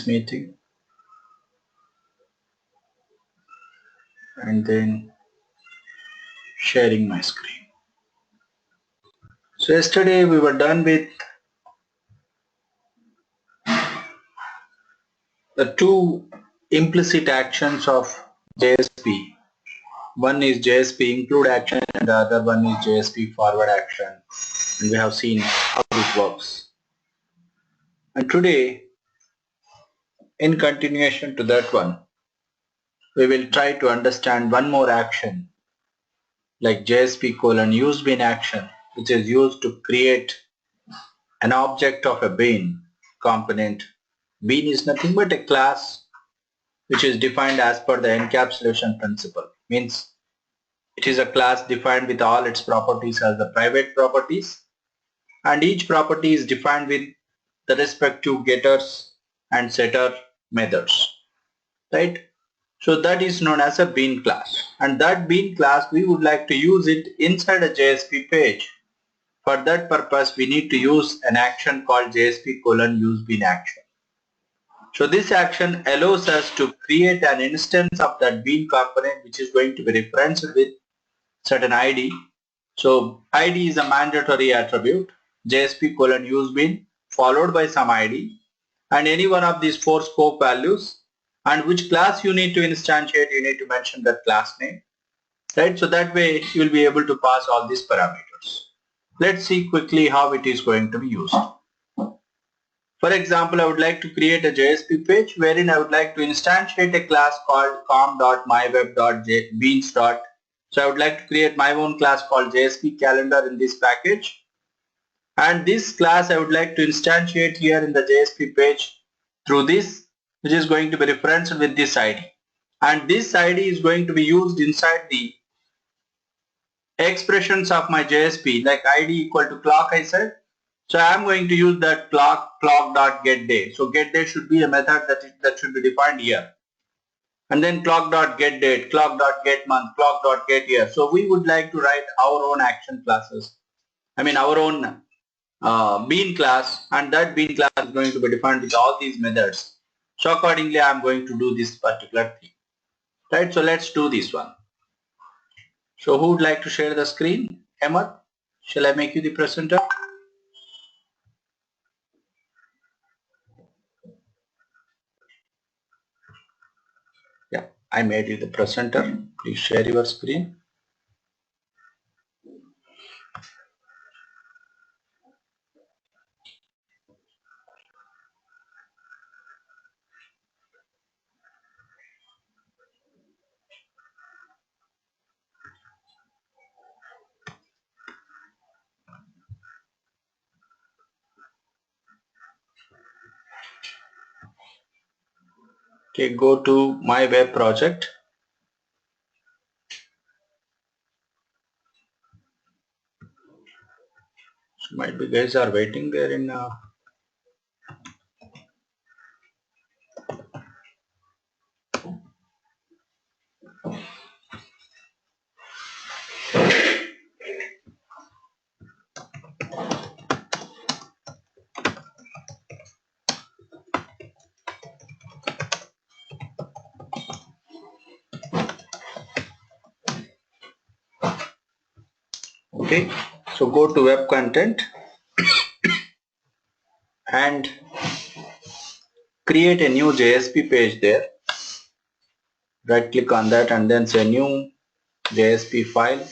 meeting and then sharing my screen. So yesterday we were done with the two implicit actions of JSP. One is JSP include action and the other one is JSP forward action. And we have seen how this works. And today, in continuation to that one, we will try to understand one more action like JSP colon use bean action, which is used to create an object of a bean component. Bean is nothing but a class which is defined as per the encapsulation principle. Means it is a class defined with all its properties as the private properties, and each property is defined with the respective getters and setter methods, right? So that is known as a bean class, and that bean class we would like to use it inside a JSP page. For that purpose we need to use an action called JSP colon use bean action. So this action allows us to create an instance of that bean component which is going to be referenced with certain ID. So ID is a mandatory attribute, JSP colon use bean followed by some ID and any one of these four scope values, and which class you need to instantiate, you need to mention that class name, right? So that way you will be able to pass all these parameters. Let's see quickly how it is going to be used. For example, I would like to create a JSP page wherein I would like to instantiate a class called com.myweb.beans. So I would like to create my own class called JSP calendar in this package. And this class I would like to instantiate here in the JSP page through this, which is going to be referenced with this ID. And this ID is going to be used inside the expressions of my JSP, like ID equal to clock I said. So I am going to use that clock.getDay. So getDay should be a method that should be defined here. And then clock.getDate, clock.getMonth, clock.getYear. So we would like to write our own action classes. I mean our own bean class, and that bean class is going to be defined with all these methods. So accordingly I am going to do this particular thing. Right, so let's do this one. So who would like to share the screen? Ahmed, shall I make you the presenter? Yeah, I made you the presenter. Please share your screen. Okay, go to my web project. So might be guys are waiting there in okay, so go to web content and create a new JSP page there. Right click on that and then say new JSP file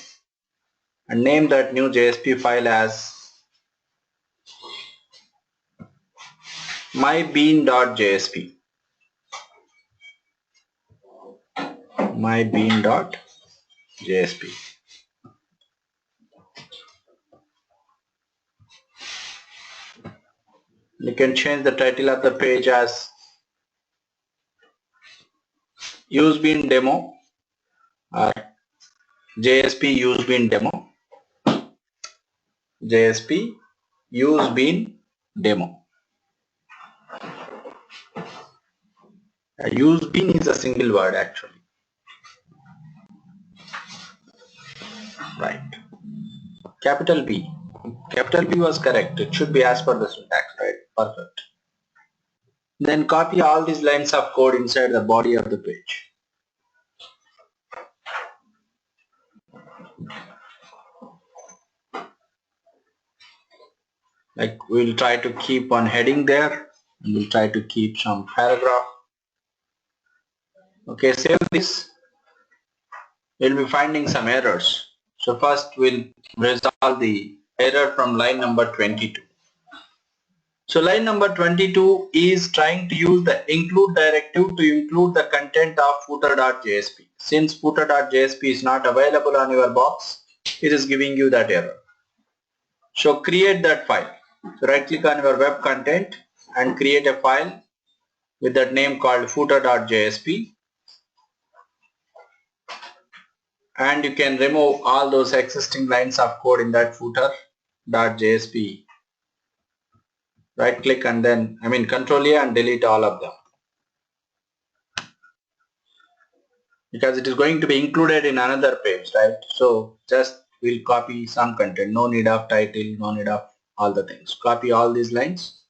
and name that new JSP file as mybean.jsp. mybean.jsp. You can change the title of the page as usebean demo or JSP usebean demo. JSP usebean demo. Usebean is a single word actually. Right. Capital B. Capital B was correct. It should be as per the syntax, right? Perfect. Then copy all these lines of code inside the body of the page. Like we'll try to keep one heading there and we'll try to keep some paragraph. Okay, save this. We'll be finding some errors. So first we'll resolve the error from line number 22. So line number 22 is trying to use the include directive to include the content of footer.jsp. Since footer.jsp is not available on your box, it is giving you that error. So create that file. So right click on your web content and create a file with that name called footer.jsp, and you can remove all those existing lines of code in that footer.jsp. Right click and then control A and delete all of them, because it is going to be included in another page, right? So just we'll copy some content, no need of title, no need of all the things. Copy all these lines.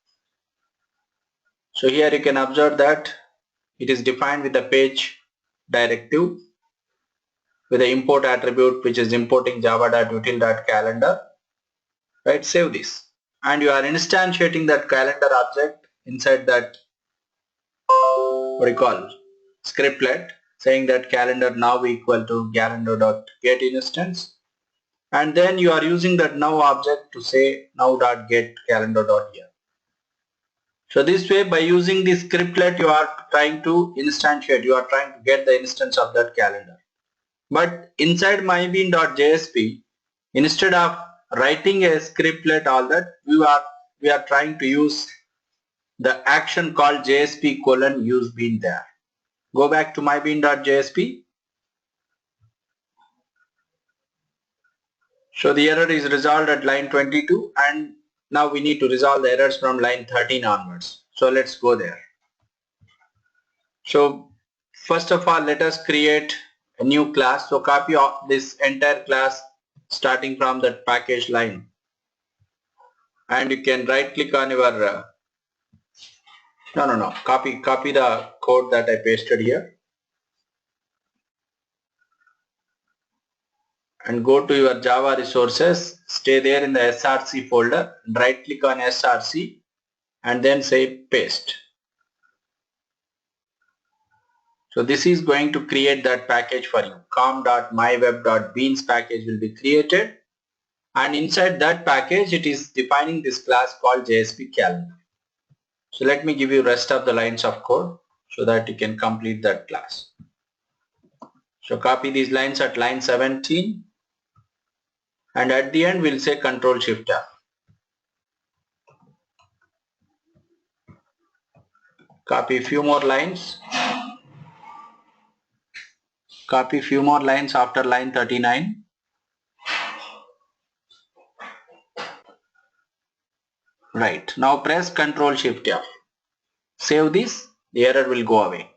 So here you can observe that it is defined with the page directive with the import attribute, which is importing java.util.calendar. Right, save this. And you are instantiating that calendar object inside that, what do you call, scriptlet, saying that calendar now equal to calendar.get instance. And then you are using that now object to say now.get calendar.here. So this way, by using this scriptlet, you are trying to instantiate, you are trying to get the instance of that calendar. But inside mybean.jsp, instead of writing a scriptlet, all that, we are trying to use the action called JSP colon use bean there. Go back to mybean.jsp. So the error is resolved at line 22, and now we need to resolve the errors from line 13 onwards. So let's go there. So first of all, let us create a new class. So copy this entire class starting from that package line, and you can right click on your copy the code that I pasted here and go to your Java resources, stay there in the SRC folder, right click on SRC and then say paste. So this is going to create that package for you. com.myweb.beans package will be created, and inside that package it is defining this class called JSP calendar. So let me give you rest of the lines of code so that you can complete that class. So copy these lines at line 17, and at the end we'll say Control Shift F. Copy few more lines. Copy few more lines after line 39. Right. Now press Control Shift F. Save this. The error will go away.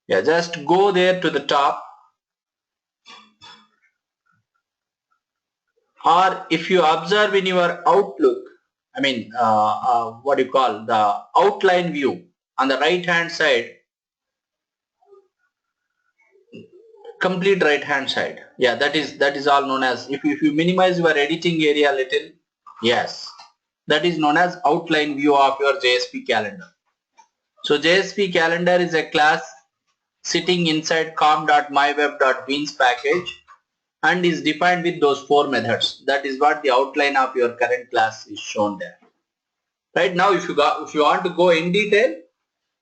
Yeah, just go there to the top, or if you observe in your Outlook, what do you call, the outline view on the right hand side, complete right hand side. Yeah, that is all known as, if you minimize your editing area a little, yes, that is known as outline view of your JSP calendar. So JSP calendar is a class sitting inside com.myweb.beans package and is defined with those 4 methods. That is what the outline of your current class is shown there. Right now, if you want to go in detail,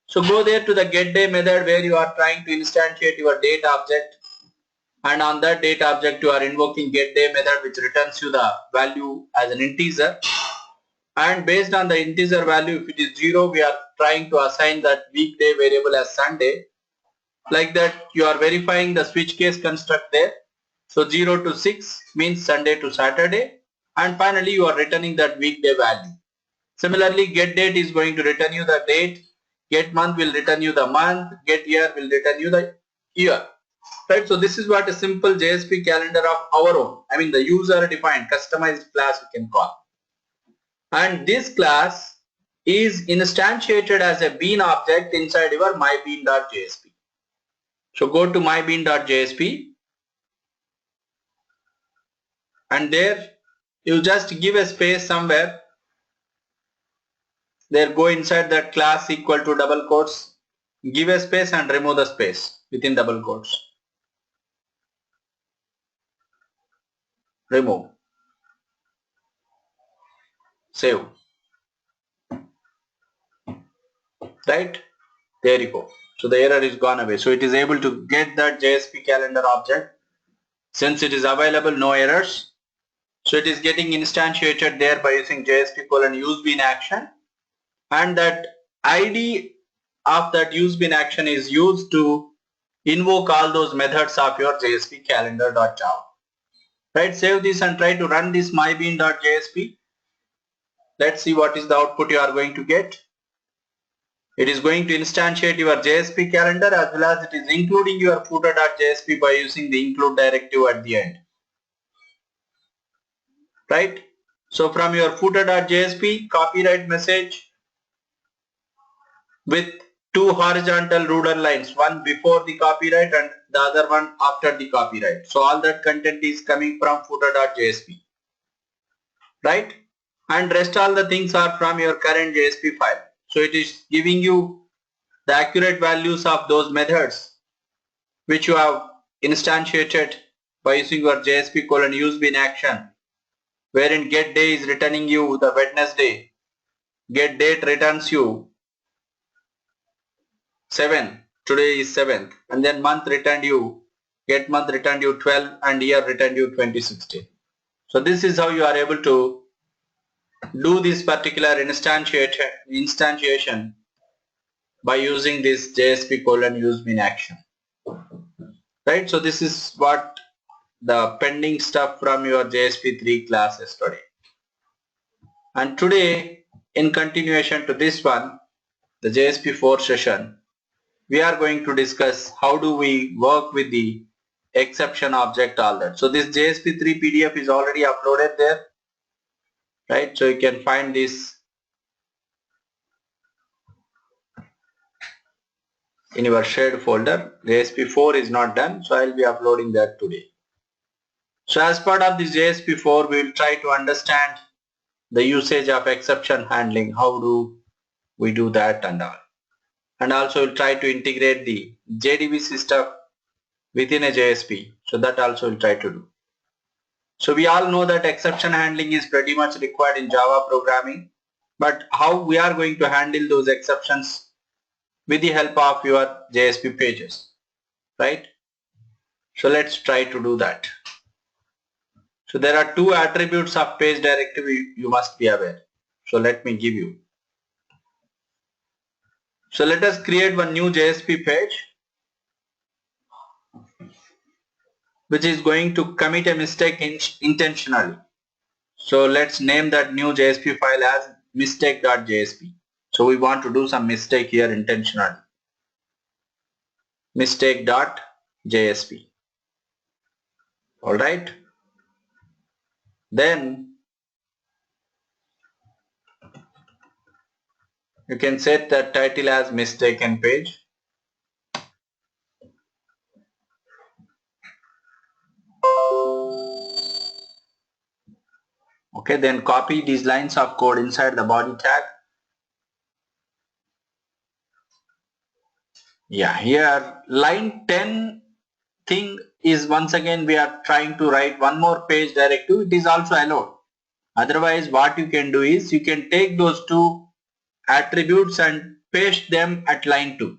so go there to the getDay method where you are trying to instantiate your date object, and on that date object you are invoking getDay method, which returns you the value as an integer, and based on the integer value, if it is 0, we are trying to assign that weekday variable as Sunday. Like that, you are verifying the switch case construct there. So 0 to 6 means Sunday to Saturday, and finally you are returning that weekday value. Similarly, get date is going to return you the date, get month will return you the month, get year will return you the year. Right, so this is what a simple JSP calendar of our own, the user defined customized class we can call. And this class is instantiated as a bean object inside your mybean.jsp. So go to mybean.jsp and there you just give a space somewhere. There go inside that class equal to double quotes, give a space and remove the space within double quotes. Remove. Save. Right? There you go. So the error is gone away. So it is able to get that JSP calendar object. Since it is available, no errors. So it is getting instantiated there by using JSP colon use bean action. And that ID of that use bean action is used to invoke all those methods of your JSP calendar.java. Right, save this and try to run this mybean.jsp. Let's see what is the output you are going to get. It is going to instantiate your JSP calendar as well as it is including your footer.jsp by using the include directive at the end. Right? So from your footer.jsp, copyright message with two horizontal ruler lines, one before the copyright and the other one after the copyright. So all that content is coming from footer.jsp. Right? And rest all the things are from your current JSP file. So it is giving you the accurate values of those methods which you have instantiated by using your JSP colon use bean action, wherein get day is returning you the Wednesday, get date returns you 7, today is 7th, and then month returned you, get month returned you 12 and year returned you 2016. So this is how you are able to do this particular instantiation by using this JSP colon use bean action. Right, so this is what the pending stuff from your JSP3 class yesterday. And today, in continuation to this one, the JSP4 session, we are going to discuss how do we work with the exception object, all that. So this JSP3 PDF is already uploaded there, right? So you can find this in your shared folder. JSP4 is not done, so I will be uploading that today. So as part of this JSP4, we will try to understand the usage of exception handling. How do we do that and all. And also we'll try to integrate the JDBC stuff within a JSP. So that also we'll try to do. So we all know that exception handling is pretty much required in Java programming. But how we are going to handle those exceptions with the help of your JSP pages, right? So let's try to do that. So there are two attributes of page directory you must be aware. So let me give you. So let us create one new JSP page which is going to commit a mistake intentionally. So let's name that new JSP file as mistake.jsp. So we want to do some mistake here intentionally. Mistake.jsp. Alright. Then you can set the title as mistaken page. Okay, then copy these lines of code inside the body tag. Yeah, here line 10 thing is once again we are trying to write one more page directive. It is also allowed. Otherwise what you can do is you can take those two attributes and paste them at line 2.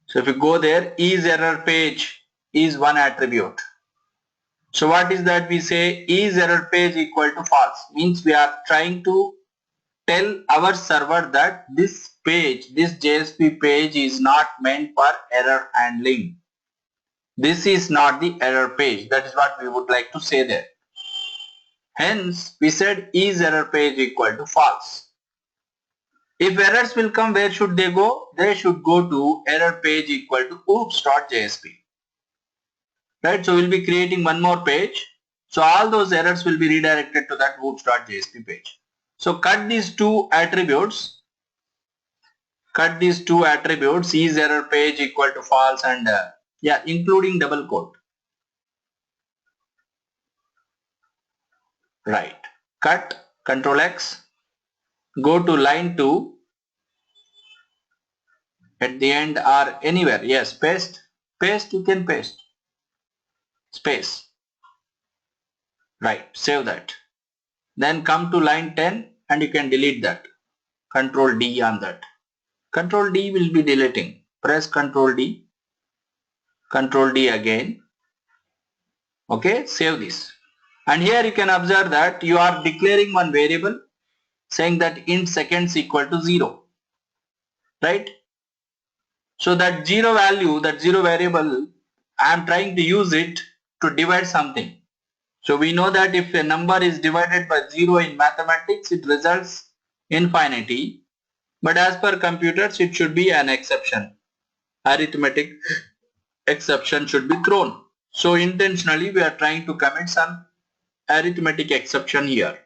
So if you go there, is error page is one attribute. So what is that we say is error page equal to false, means we are trying to tell our server that this page, this JSP page is not meant for error handling. This is not the error page. That is what we would like to say there. Hence we said is error page equal to false. If errors will come, where should they go? They should go to error page equal to oops.jsp. Right, so we'll be creating one more page. So all those errors will be redirected to that oops.jsp page. So cut these two attributes. Cut these two attributes, is error page equal to false, and yeah, including double quote. Right. Cut, Control X, go to line 2 at the end or anywhere. Yes, paste. Paste, you can paste. Space. Right. Save that. Then come to line 10 and you can delete that. Control D on that. Control D will be deleting. Press Control D. Control D again. Okay, save this. And here you can observe that you are declaring one variable saying that int seconds equal to 0. Right? So that 0 value, that 0 variable, I am trying to use it to divide something. So we know that if a number is divided by 0 in mathematics, it results infinity. But as per computers, it should be an exception. Arithmetic exception should be thrown. So intentionally we are trying to commit some arithmetic exception here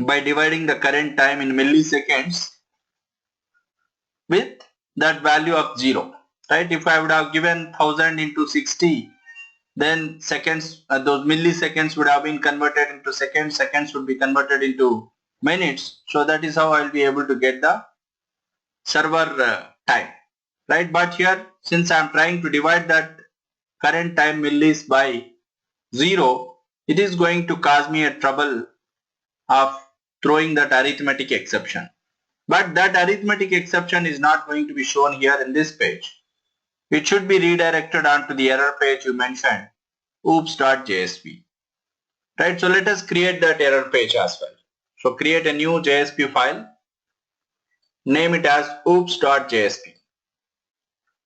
by dividing the current time in milliseconds with that value of 0. Right? If I would have given 1000 into 60, then seconds, those milliseconds would have been converted into seconds, seconds would be converted into minutes. So that is how I will be able to get the server time. Right? But here, since I am trying to divide that current time millis by 0, it is going to cause me a trouble of throwing that arithmetic exception. But that arithmetic exception is not going to be shown here in this page. It should be redirected onto the error page you mentioned, oops.jsp. Right, so let us create that error page as well. So create a new JSP file, name it as oops.jsp.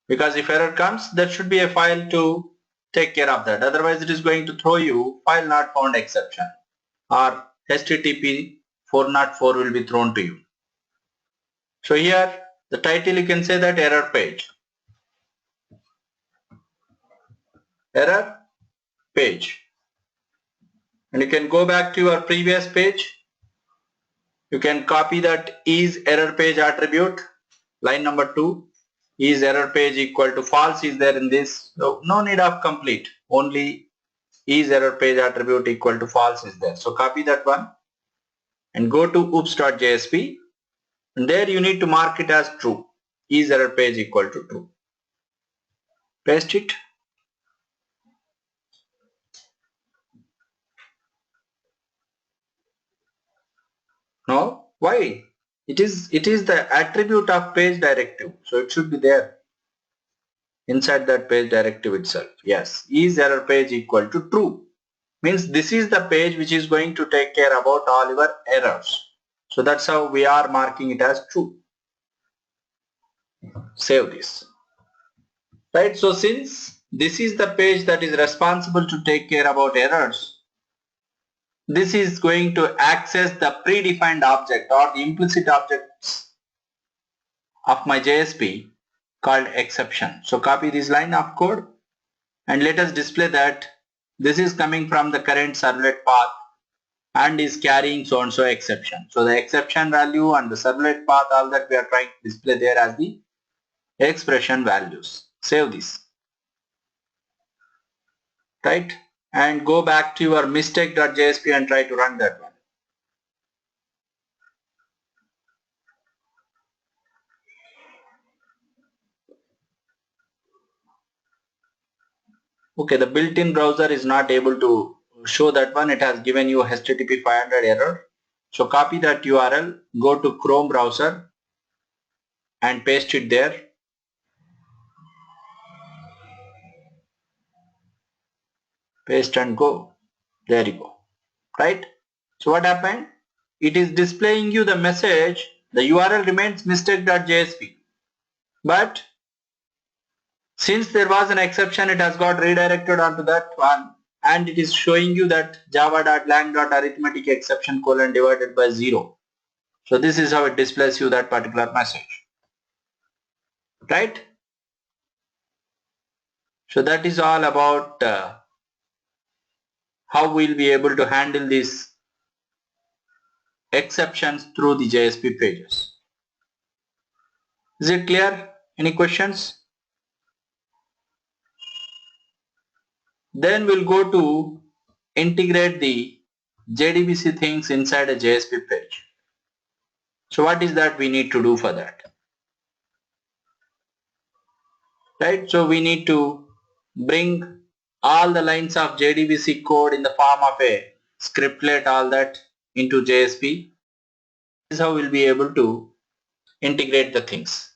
Because if error comes, there should be a file to take care of that. Otherwise it is going to throw you file not found exception, or HTTP 404 will be thrown to you. So here the title, you can say that error page. Error page. And you can go back to your previous page. You can copy that is error page attribute, line number 2. Is error page equal to false is there in this. So no need of complete. Only is error page attribute equal to false is there. So copy that one and go to oops.jsp. And there you need to mark it as true. Is error page equal to true. Paste it. No, why? It is the attribute of page directive. So it should be there inside that page directive itself. Yes, is error page equal to true. Means this is the page which is going to take care about all your errors. So that's how we are marking it as true. Save this. Right, so since this is the page that is responsible to take care about errors, this is going to access the predefined object or the implicit objects of my JSP called exception. So copy this line of code and let us display that this is coming from the current servlet path and is carrying so and so exception. So the exception value and the servlet path, all that we are trying to display there as the expression values. Save this. Right, and go back to your mistake.jsp and try to run that one. Okay, the built-in browser is not able to show that one. It has given you HTTP 500 error. So copy that URL, go to Chrome browser and paste it there. Paste and go. There you go. Right? So what happened? It is displaying you the message. The URL remains mistake.jsp. But since there was an exception, it has got redirected onto that one, and it is showing you that java.lang.arithmetic exception colon divided by 0. So this is how it displays you that particular message. Right? So that is all about how we'll be able to handle this exceptions through the JSP pages. Is it clear? Any questions? Then we'll go to integrate the JDBC things inside a JSP page. So what is that we need to do for that? Right? So we need to bring all the lines of JDBC code in the form of a scriptlet, all that into JSP. This is how we'll be able to integrate the things.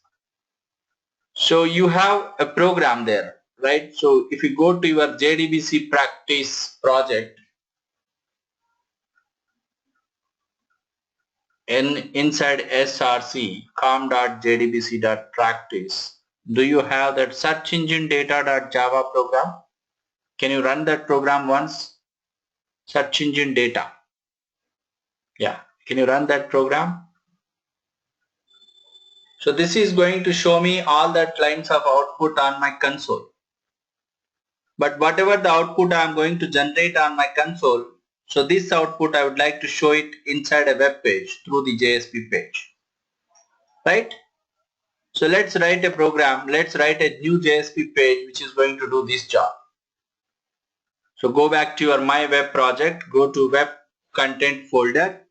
So you have a program there, right? So if you go to your JDBC practice project, inside src com.jdbc.practice, do you have that search engine data.java program? Can you run that program once? Search engine data. Yeah. Can you run that program? So this is going to show me all that lines of output on my console. But whatever the output I am going to generate on my console, so this output I would like to show it inside a web page through the JSP page. Right? So let's write a program. Let's write a new JSP page which is going to do this job. So go back to your My Web project, go to Web Content folder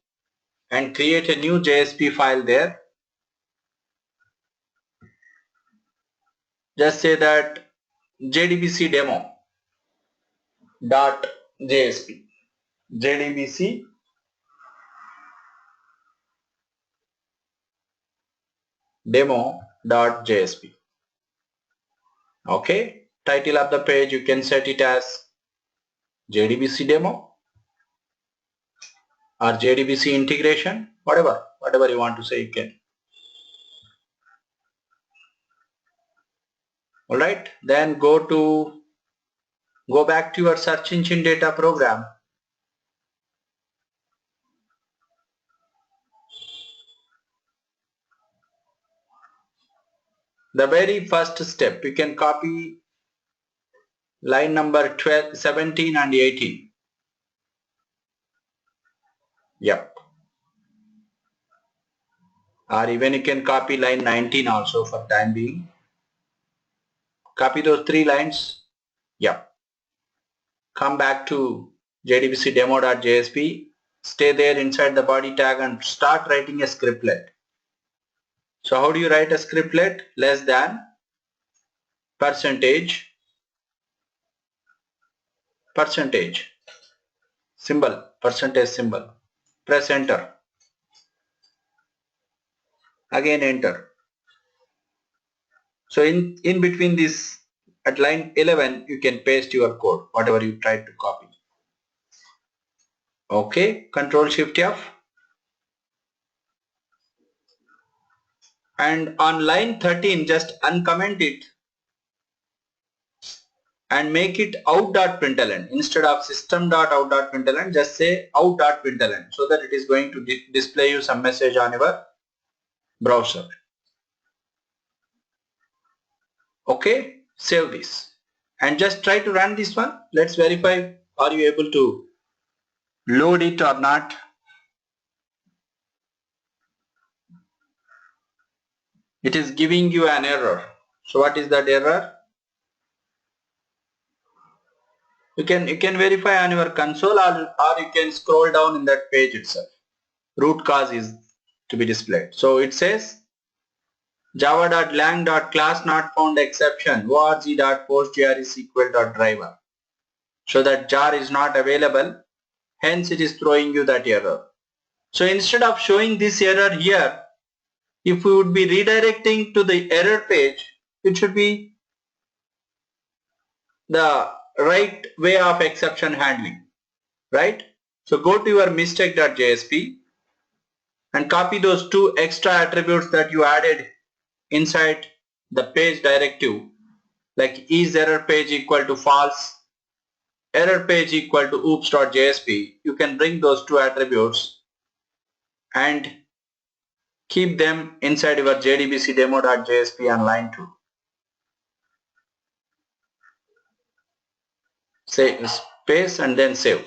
and create a new JSP file there. Just say that JDBC demo.jsp. JDBC demo.jsp. Okay. Title of the page you can set it as JDBC demo or JDBC integration, whatever you want to say you can. Alright, then go back to your search engine data program. The very first step, you can copy line number 12, 17 and 18. Yep. Or even you can copy line 19 also for time being. Copy those 3 lines. Yep. Come back to JDBC demo.jsp. Stay there inside the body tag and start writing a scriptlet. So how do you write a scriptlet? Less than percentage symbol, percentage symbol. Press enter. Again enter. So in between this, at line 11 you can paste your code, whatever you tried to copy. Okay, Control Shift F. And on line 13 just uncomment it and make it out.println. Instead of system.out.println, just say out.println, so that it is going to display you some message on your browser. Okay, save this and just try to run this one. Let's verify, are you able to load it or not. It is giving you an error. So what is that error? You can verify on your console, or you can scroll down in that page itself. Root cause is to be displayed. So it says java.lang.class not found exception org.postgresql.driver. So that jar is not available, hence it is throwing you that error. So instead of showing this error here, if we would be redirecting to the error page, it should be the right way of exception handling, right? So go to your mistake.jsp and copy those 2 extra attributes that you added inside the page directive, like is error page equal to false, error page equal to oops.jsp. You can bring those 2 attributes and keep them inside your JDBC demo.jsp on line 2. Say space and then save.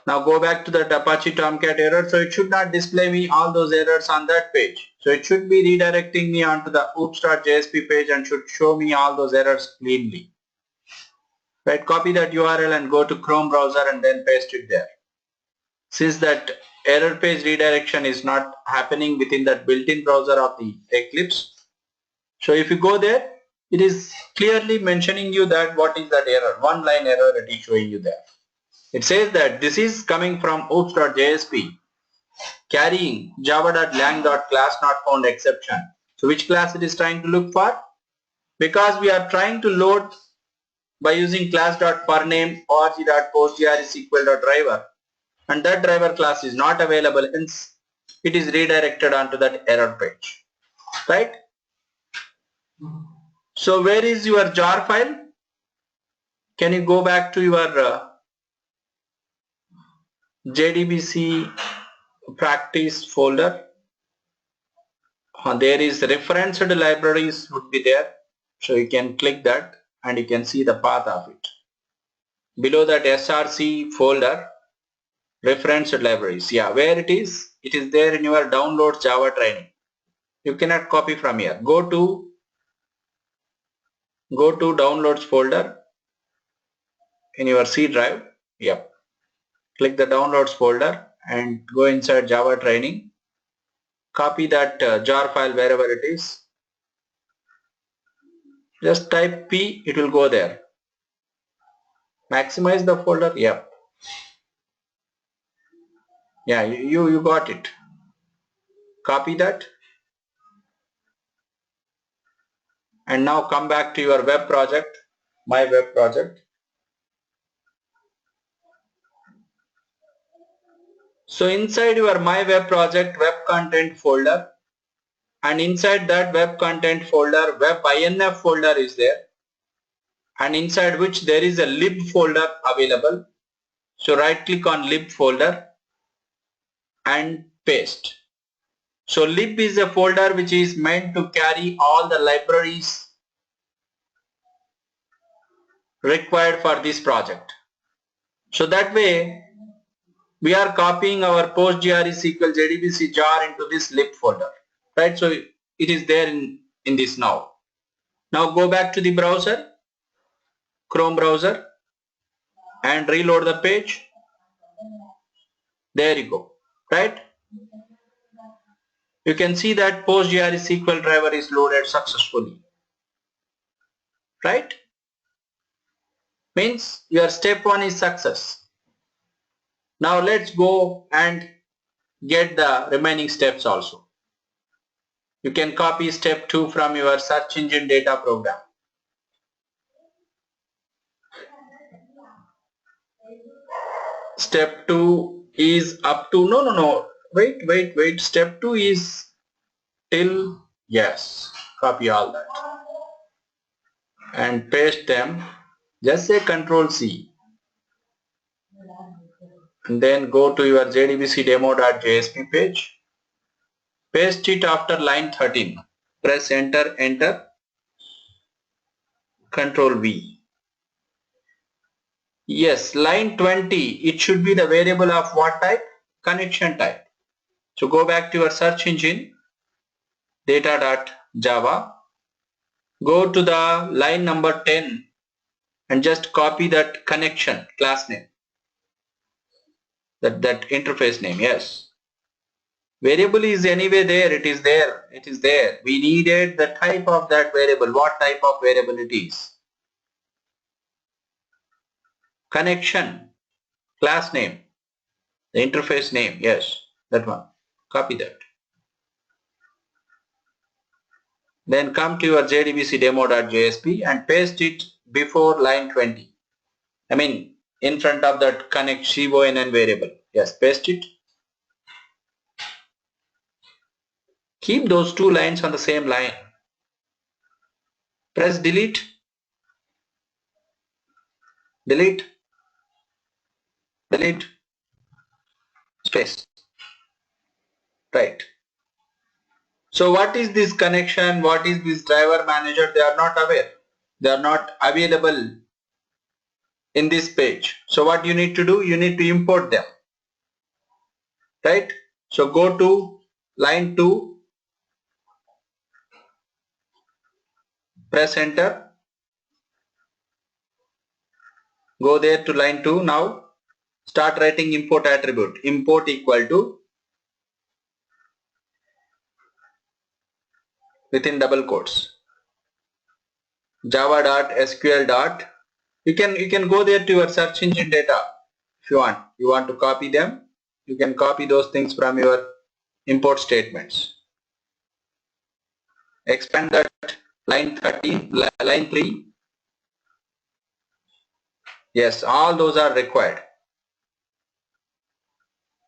Now go back to that Apache Tomcat error. So it should not display me all those errors on that page. So it should be redirecting me onto the oops.jsp page and should show me all those errors cleanly. Right, copy that URL and go to Chrome browser and then paste it there. Since that error page redirection is not happening within that built-in browser of the Eclipse, so if you go there, it is clearly mentioning you that what is that error, one line error it is showing you there. It says that this is coming from oops.jsp carrying java.lang.class not found exception. So which class it is trying to look for? Because we are trying to load by using class.pername org.postgresql.driver and that driver class is not available, hence it is redirected onto that error page, right? So where is your jar file? Can you go back to your JDBC practice folder? There is referenced libraries would be there, so you can click that and you can see the path of it. Below that SRC folder, referenced libraries, yeah, where it is there in your downloads Java training. You cannot copy from here. Go to downloads folder in your C drive. Yep. Click the downloads folder and go inside Java training. Copy that jar file wherever it is. Just type P, it will go there. Maximize the folder. Yep. Yeah, you got it. Copy that. And now come back to your web project, my web project. So inside your my web project web content folder, and inside that web content folder web inf folder is there, and inside which there is a lib folder available. So right click on lib folder and paste. So lib is a folder which is meant to carry all the libraries required for this project. So that way we are copying our PostgreSQL JDBC jar into this lib folder, right? So it is there in this now. Now go back to the browser, Chrome browser, and reload the page. There you go, right? You can see that PostgreSQL driver is loaded successfully, right? Means your step 1 is success. Now let's go and get the remaining steps also. You can copy step 2 from your search engine data program. Step 2 is up to, no, wait, step 2 is till, yes, copy all that and paste them. Just say Control C and then go to your JDBC demo.jsp page. Paste it after line 13. Press enter, Control V. Yes, line 20, it should be the variable of what type? Connection type. So go back to your search engine, data.java. Go to the line number 10 and just copy that connection class name. That interface name, yes. Variable is anyway there, it is there. We needed the type of that variable, what type of variable it is. Connection, class name, the interface name, yes, that one. Copy that. Then come to your JDBC demo.jsp and paste it before line 20. I mean in front of that connect CONN variable. Yes, paste it. Keep those two lines on the same line. Press delete, delete, space. Right. So what is this connection? What is this driver manager? They are not aware. They are not available in this page. So what you need to do, you need to import them, right? So go to line 2, press enter, go there to line 2. Now start writing import attribute. Import equal to, within double quotes, java.sql. You can go there to your search engine data if you want to copy them. You can copy those things from your import statements. Expand that line 13, line 3. Yes, all those are required.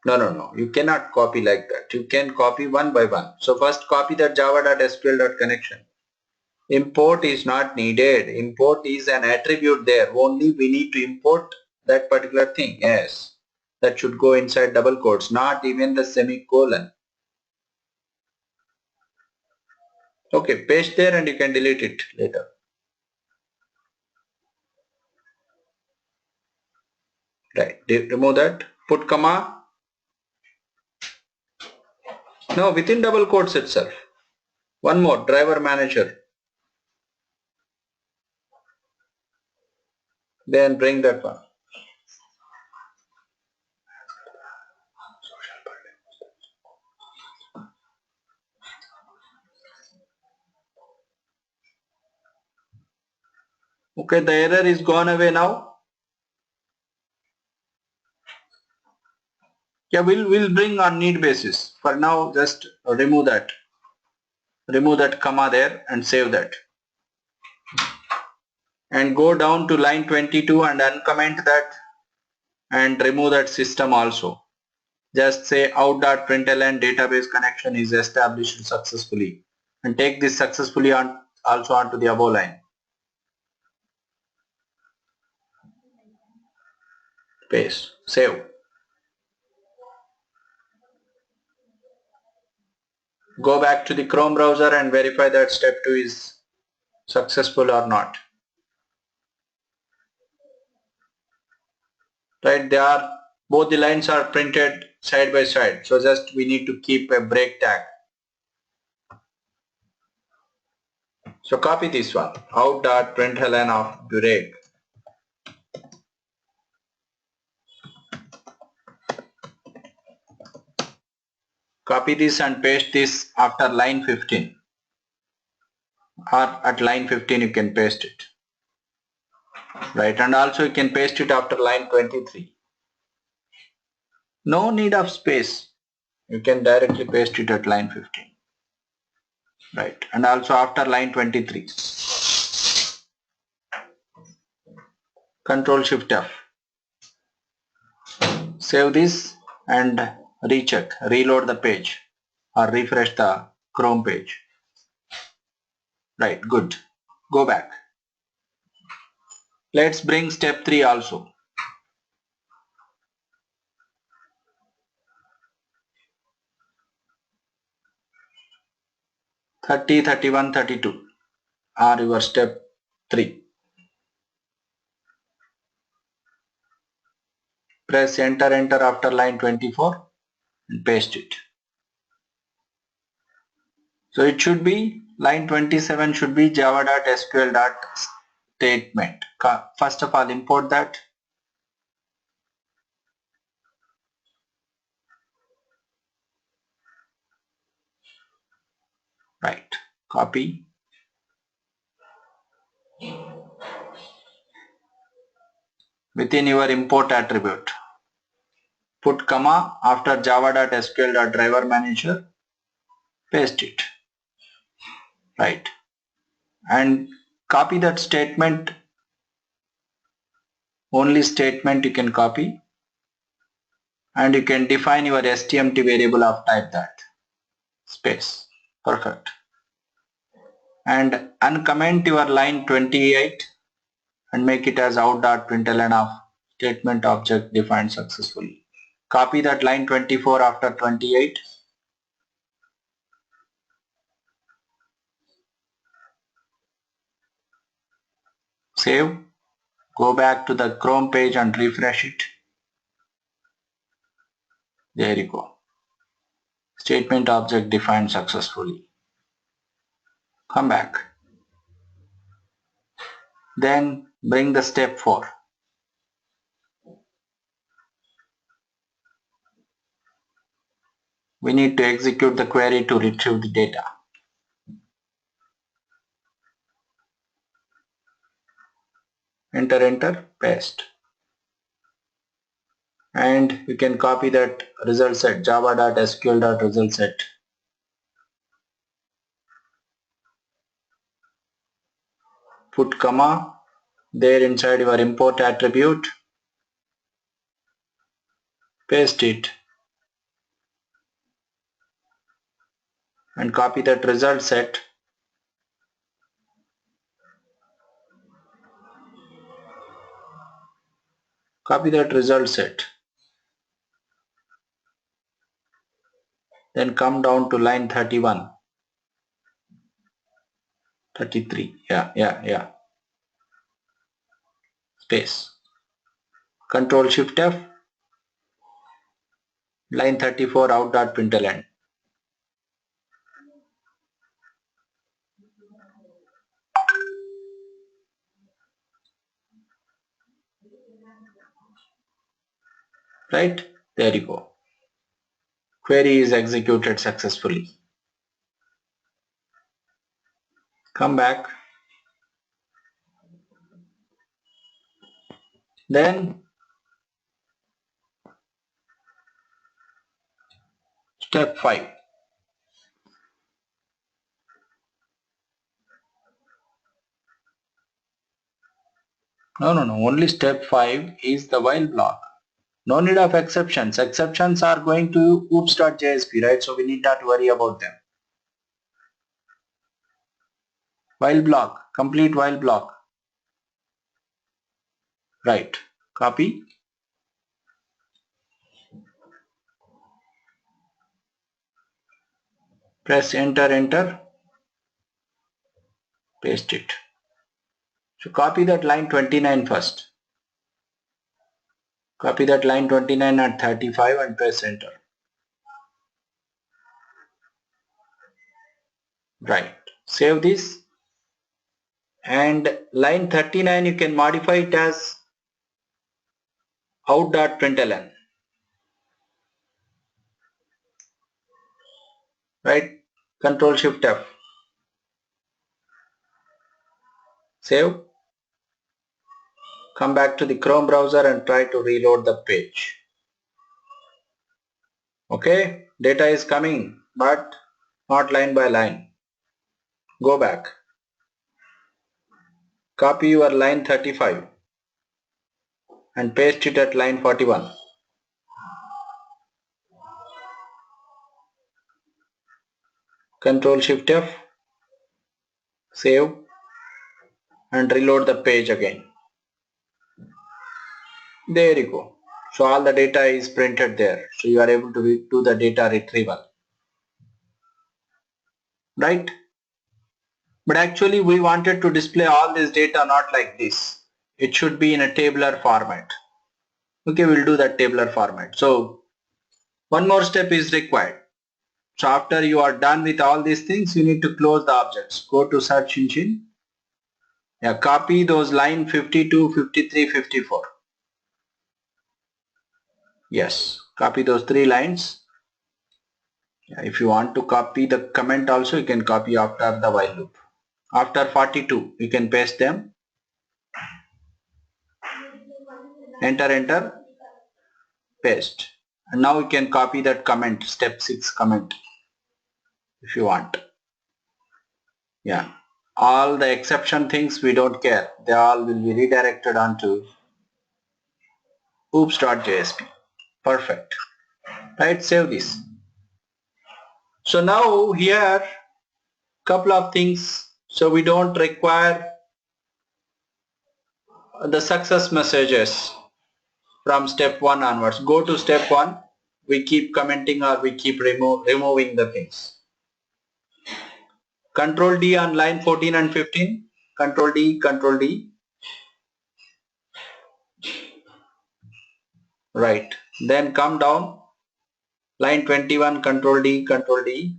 No, you cannot copy like that. You can copy one by one. So first copy that java.sql.connection. Import is not needed. Import is an attribute there. Only we need to import that particular thing. Yes, that should go inside double quotes, not even the semicolon. Okay, paste there and you can delete it later. Right, remove that. Put comma. No, within double quotes itself. One more, driver manager. Then bring that one. Okay, the error is gone away now. Yeah, we'll bring on need basis. For now, just remove that. Remove that comma there and save that. And go down to line 22 and uncomment that and remove that system also. Just say out.println database connection is established successfully, and take this successfully on also onto the above line. Paste, save. Go back to the Chrome browser and verify that step 2 is successful or not. Right, they are, both the lines are printed side by side, so just we need to keep a break tag. So copy this one, out.println of break. Copy this and paste this after line 15, or at line 15 you can paste it. Right, and also you can paste it after line 23. No need of space, you can directly paste it at line 15. Right, and also after line 23. Control Shift F. Save this and recheck, reload the page or refresh the Chrome page. Right, good. Go back. Let's bring step 3 also. 30, 31, 32 are your step 3. Press enter after line 24 and paste it. So it should be line 27 should be java.sql.statement. First of all, import that. Right, copy. Within your import attribute, put comma after java.sql.driver-manager, paste it. Right, and copy that statement. Only statement you can copy, and you can define your stmt variable of type that space. Perfect. And uncomment your line 28 and make it as out.println of statement object defined successfully. Copy that line 24 after 28. Save. Go back to the Chrome page and refresh it. There you go. Statement object defined successfully. Come back. Then bring the step 4. We need to execute the query to retrieve the data. Enter, paste. And you can copy that result set, java.sql.result set. Put comma there inside your import attribute. Paste it. And copy that result set. Copy that result set. Then come down to line 31. 33. Yeah. Space. Control Shift F. Line 34 out.println. Right? There you go. Query is executed successfully. Come back. Then step 5. No. Only step 5 is the while block. No need of exceptions. Exceptions are going to oops.jsp, right? So we need not worry about them. While block. Complete while block. Right. Copy. Press enter. Paste it. So copy that line 29 first. Copy that line 29 at 35 and press enter. Right. Save this. And line 39 you can modify it as out.println. Right. Control Shift F. Save. Come back to the Chrome browser and try to reload the page. Okay. Data is coming but not line by line. Go back. Copy your line 35 and paste it at line 41. Control Shift F. Save and reload the page again. There you go. So all the data is printed there. So you are able to do the data retrieval. Right? But actually we wanted to display all this data not like this. It should be in a tabular format. Okay, we'll do that tabular format. So one more step is required. So after you are done with all these things, you need to close the objects. Go to search engine. Yeah, copy those line 52, 53, 54. Yes, copy those 3 lines. Yeah, if you want to copy the comment also, you can copy after the while loop. After 42, you can paste them. Enter, paste. And now you can copy that comment, step 6 comment if you want. Yeah, all the exception things we don't care. They all will be redirected onto oops.jsp. Perfect. Right, save this. So now here couple of things. So we don't require the success messages from step 1 onwards. Go to step 1. We keep commenting or we keep removing the things. Control D on line 14 and 15. Control D. right. Then come down, line 21, Control D, Control D.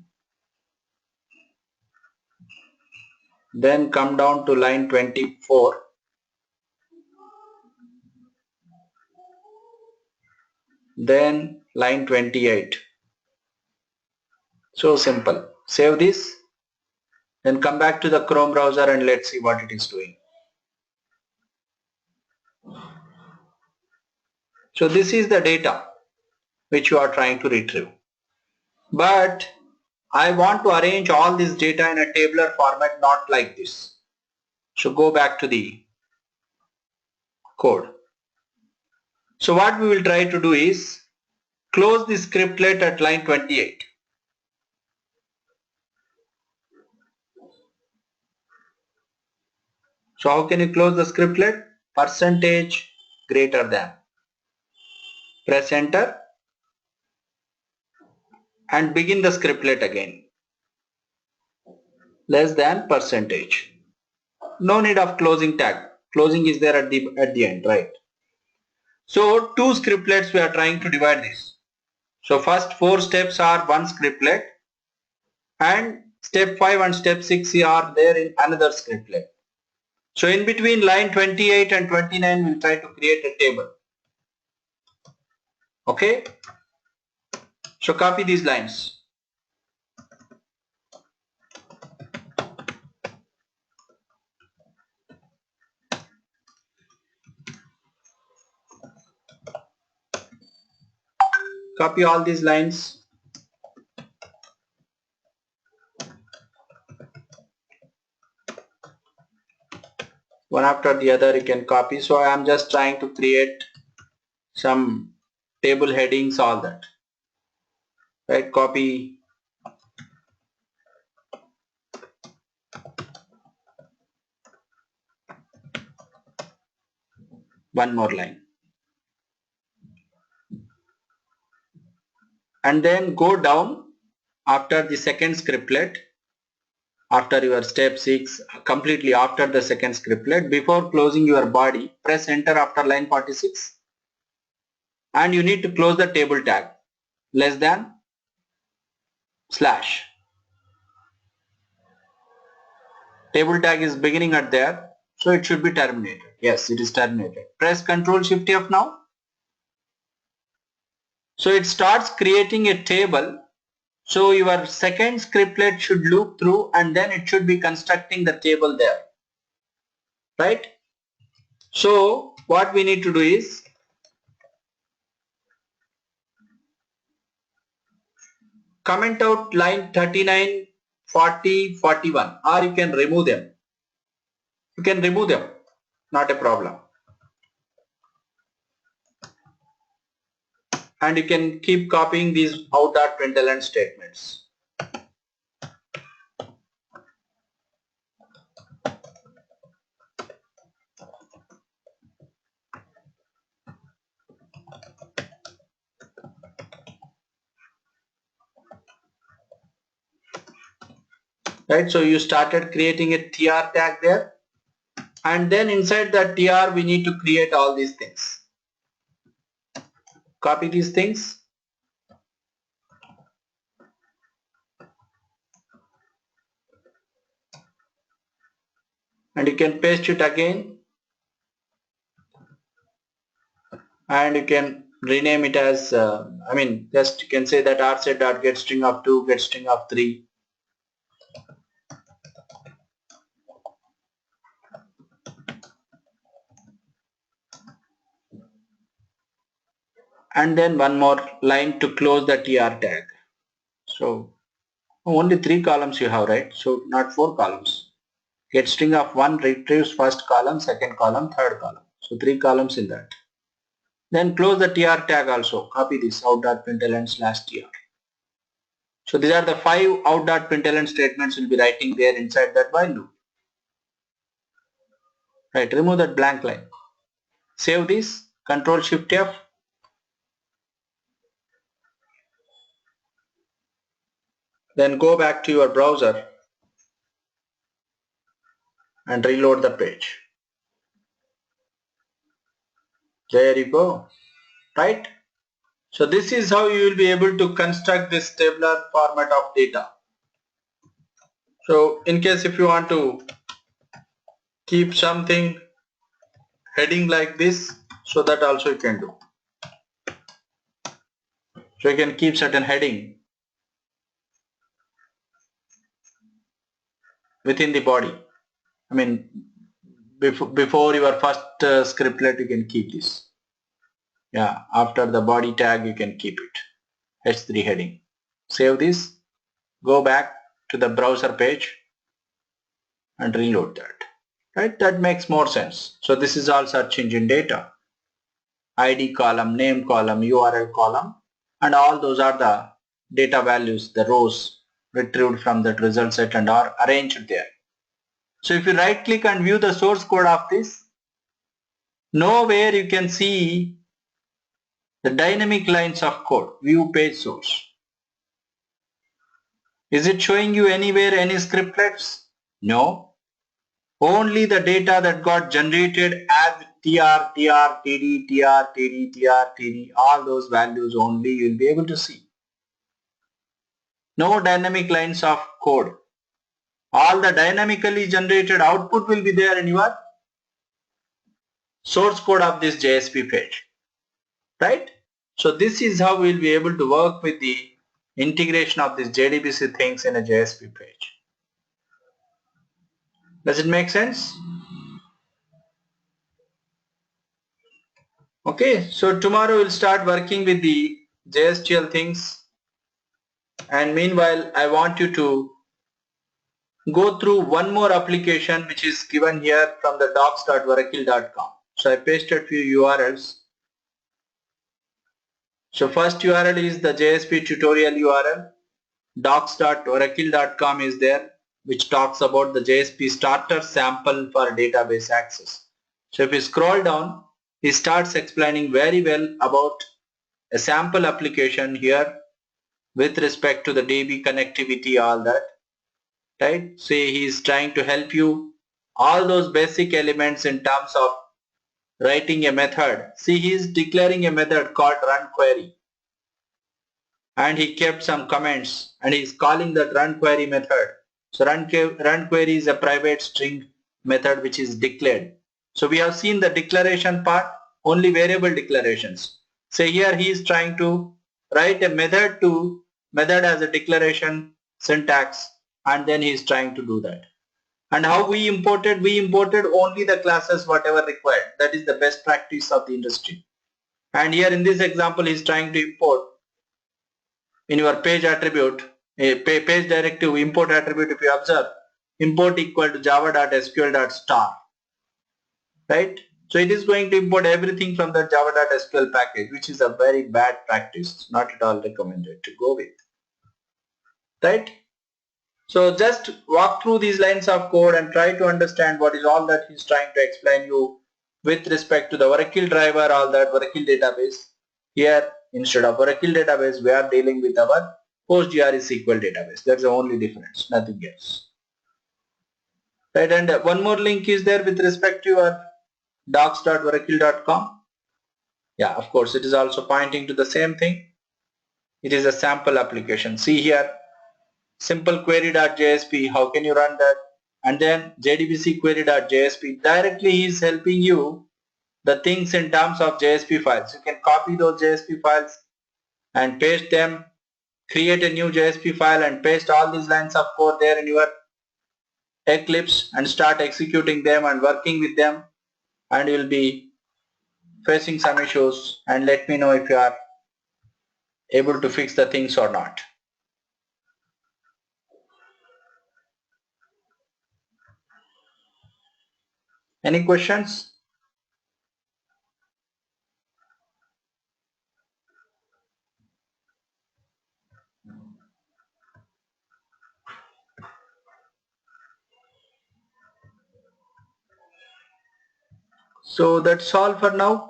Then come down to line 24. Then line 28. So simple. Save this. Then come back to the Chrome browser and let's see what it is doing. So this is the data which you are trying to retrieve. But I want to arrange all this data in a tabular format, not like this. So go back to the code. So what we will try to do is close the scriptlet at line 28. So how can you close the scriptlet? Percentage greater than. Press enter and begin the scriptlet again. Less than percentage. No need of closing tag. Closing is there at the end, right? So two scriptlets we are trying to divide this. So first 4 steps are one scriptlet and step 5 and step 6 are there in another scriptlet. So in between line 28 and 29 we'll try to create a table. Okay. So copy these lines. Copy all these lines. One after the other you can copy. So I am just trying to create some table headings, all that. Right, copy. One more line. And then go down after the second scriptlet, after your step 6, completely after the second scriptlet, before closing your body, press enter after line 46 and you need to close the table tag less than slash. Table tag is beginning at there, so it should be terminated. Yes, it is terminated. Press Ctrl Shift F now. So it starts creating a table. So your second scriptlet should loop through and then it should be constructing the table there. Right? So what we need to do is comment out line 39, 40, 41, or you can remove them. You can remove them, not a problem. And you can keep copying these out.println statements. Right, so you started creating a tr tag there, and then inside that tr we need to create all these things. Copy these things and you can paste it again, and you can rename it as just you can say that rset.getString of 2, getString of 3. And then one more line to close the tr tag. So only 3 columns you have, right? So not 4 columns. GetString of 1 retrieves first column, second column, third column. So 3 columns in that. Then close the tr tag also. Copy this out.println/tr. So these are the 5 out.println statements we'll be writing there inside that while loop. Right, remove that blank line. Save this, Ctrl Shift F. Then go back to your browser and reload the page. There you go. right? So this is how you will be able to construct this tabular format of data. So in case if you want to keep something heading like this, so that also you can do. So you can keep certain heading within the body. I mean, before your first scriptlet, you can keep this. Yeah, after the body tag, you can keep it. H3 heading. Save this. Go back to the browser page and reload that. Right? That makes more sense. So this is all search engine data. ID column, name column, URL column, and all those are the data values, the rows retrieved from that result set and are arranged there. So if you right click and view the source code of this, nowhere you can see the dynamic lines of code, view page source. Is it showing you anywhere any scriptlets? No. Only the data that got generated as tr, tr, td, tr, td, tr, td, all those values only you will be able to see. No dynamic lines of code. All the dynamically generated output will be there in your source code of this JSP page, right? So this is how we'll be able to work with the integration of these JDBC things in a JSP page. Does it make sense? Okay, so tomorrow we'll start working with the JSTL things, and meanwhile I want you to go through one more application which is given here from the docs.oracle.com. So I pasted few URLs. So first URL is the JSP tutorial URL. Docs.oracle.com is there, which talks about the JSP starter sample for database access. So if you scroll down, he starts explaining very well about a sample application here with respect to the DB connectivity, all that, right? Say he is trying to help you all those basic elements in terms of writing a method. See, he is declaring a method called run query, and he kept some comments and he is calling that run query method. So run query is a private string method which is declared. So we have seen the declaration part, only variable declarations. Say here he is trying to write a method as a declaration syntax, and then he is trying to do that. And how we imported? We imported only the classes whatever required. That is the best practice of the industry. And here in this example he is trying to import in your page attribute, a page directive import attribute, if you observe, import equal to java.sql.star, right? So it is going to import everything from the java.sql package, which is a very bad practice, not at all recommended to go with, right? So just walk through these lines of code and try to understand what is all that he's trying to explain you with respect to the Oracle driver, all that Oracle database. Here instead of Oracle database, we are dealing with our PostgreSQL database. That's the only difference, nothing else. Right, and one more link is there with respect to your docs.oracle.com. Yeah, of course, it is also pointing to the same thing. It is a sample application. See here, simple query.jsp, how can you run that? And then JDBC query.jsp, directly he is helping you the things in terms of JSP files. You can copy those JSP files and paste them, create a new JSP file and paste all these lines of code there in your Eclipse and start executing them and working with them, and you will be facing some issues, and let me know if you are able to fix the things or not. Any questions? So that's all for now.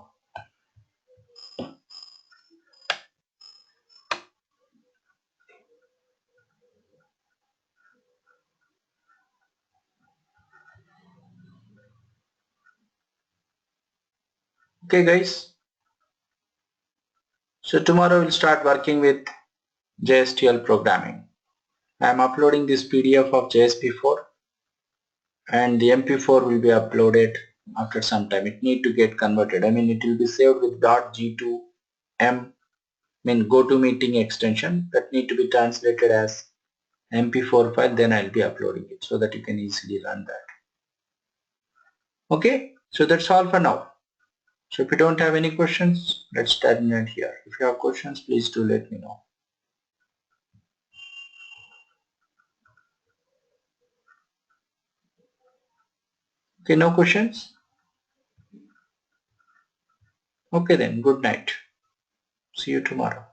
Okay guys. So tomorrow we'll start working with JSTL programming. I am uploading this PDF of JSP4 and the MP4 will be uploaded after some time. It need to get converted. I mean it will be saved with .g2m GoToMeeting extension that need to be translated as MP4 file, then I'll be uploading it so that you can easily run that. Okay, so that's all for now. So if you don't have any questions, let's terminate here. If you have questions, please do let me know. Okay, no questions? Okay then, good night. See you tomorrow.